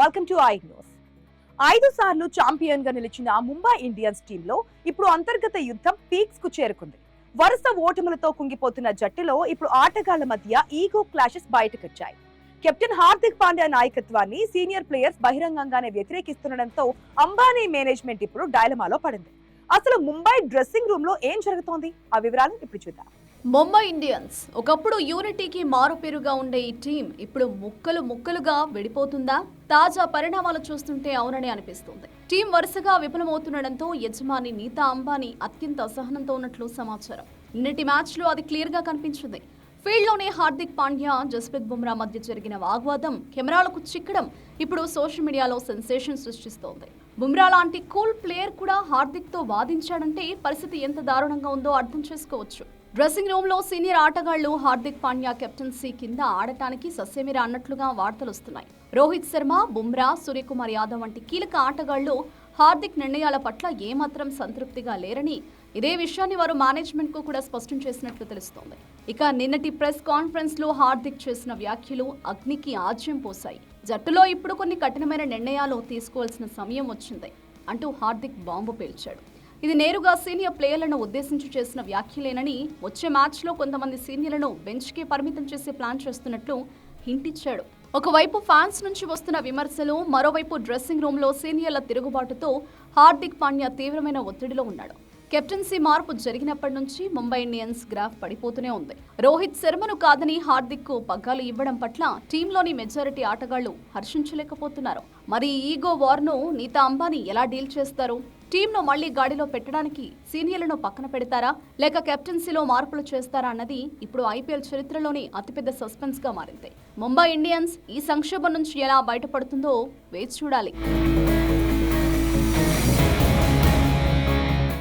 Welcome to I news. 5 సార్లు champion గా నిలిచిన ముంబై ఇండియన్స్ టీంలో ఇప్పుడు అంతర్గత యుద్ధం పీక్స్ కు చేరుకుంది. వరుస ఓటములతో కుంగిపోతున్న జట్టులో ఇప్పుడు ఆటగాళ్ల మధ్య ఈగో క్లాషెస్ బయటకొచ్చాయి. కెప్టెన్ హార్దిక్ పాండ్యా నాయకత్వాన్ని సీనియర్ ప్లేయర్స్ బహిరంగంగానే వ్యతిరేకిస్తుండటంతో అంబానీ మేనేజ్మెంట్ ఇప్పుడు డైలమాలో పడింది. అసలు ముంబై డ్రెస్సింగ్ రూమ్ లో ఏం జరుగుతోంది? ఆ వివరాలు ఇప్పుడు చూద్దాం. ముంబై ఇండియన్స్ ఒకప్పుడు యూనిటీకి మారుపేరుగా ఉండే ఈ టీం ఇప్పుడు ముక్కలుగా విడిపోతుందా? తాజా పరిణామాలు చూస్తుంటే అవునని అనిపిస్తుంది. టీం వరుసగా విఫలమవుతుండటంతో యజమాని నీతా అంబానీ అత్యంత అసహనంతో ఉన్నట్లు సమాచారం. నిన్నటి మ్యాచ్ లో అది క్లియర్ గా కనిపించింది. ఫీల్డ్ లోనే హార్దిక్ పాండ్యా, జస్ప్రీత్ బుమ్రా మధ్య జరిగిన వాగ్వాదం, కెమెరాలకు చిక్కడం ఇప్పుడు సోషల్ మీడియాలో సెన్సేషన్ సృష్టిస్తోంది. బుమ్రా లాంటి కూల్ ప్లేయర్ కూడా హార్దిక్ తో వాదించాడంటే పరిస్థితి ఎంత దారుణంగా ఉందో అర్థం చేసుకోవచ్చు. డ్రెస్సింగ్ రూమ్ లో సీనియర్ ఆటగాళ్లు హార్దిక్ పాండ్యా కెప్టెన్సీ కింద ఆడటానికి సస్యమిరా అన్నట్లుగా వార్తలు వస్తున్నాయి. రోహిత్ శర్మ, బుమ్రా, సూర్యకుమార్ యాదవ్ వంటి కీలక ఆటగాళ్లు హార్దిక్ నిర్ణయాల పట్ల ఏమాత్రం సంతృప్తిగా లేరని, ఇదే విషయాన్ని వారు మేనేజ్మెంట్ కు కూడా స్పష్టం చేసినట్లు తెలుస్తోంది. ఇక నిన్నటి ప్రెస్ కాన్ఫరెన్స్ లో హార్దిక్ చేసిన వ్యాఖ్యలు అగ్నికి ఆజ్యం పోశాయి. జట్టులో ఇప్పుడు కొన్ని కఠినమైన నిర్ణయాలు తీసుకోవాల్సిన సమయం వచ్చింది అంటూ హార్దిక్ బాంబు పేల్చాడు. ఇది నేరుగా సీనియర్ ప్లేయర్లను ఉద్దేశించి చేసిన వ్యాఖ్యలేనని, వచ్చే మ్యాచ్లో కొంతమంది సీనియర్లను బెంచ్కి పరిమితం చేసే ప్లాన్ చేస్తున్నట్లు హింట్ ఇచ్చాడు. ఒకవైపు ఫ్యాన్స్ నుంచి వస్తున్న విమర్శలు, మరోవైపు డ్రెస్సింగ్ రూమ్లో సీనియర్ల తిరుగుబాటుతో హార్దిక్ పాండ్యా తీవ్రమైన ఒత్తిడిలో ఉన్నాడు. కెప్టెన్సీ మార్పు జరిగినప్పటి నుంచి ముంబై ఇండియన్స్ గ్రాఫ్ పడిపోతూనే ఉంది. రోహిత్ శర్మను కాదని హార్దిక్ కు పగ్గాలు ఇవ్వడం పట్ల టీంలోని మెజారిటీ ఆటగాళ్లు హర్షించలేకపోతున్నారు. మరి ఈగో వార్ను నీతా అంబానీ ఎలా డీల్ చేస్తారు? టీంను మళ్లీ గాడిలో పెట్టడానికి సీనియర్లను పక్కన పెడతారా, లేక కెప్టెన్సీలో మార్పులు చేస్తారా అన్నది ఇప్పుడు ఐపీఎల్ చరిత్రలోని అతిపెద్ద సస్పెన్స్ గా మారింది. ముంబై ఇండియన్స్ ఈ సంక్షోభం నుంచి ఎలా బయటపడుతుందో వేచి చూడాలి.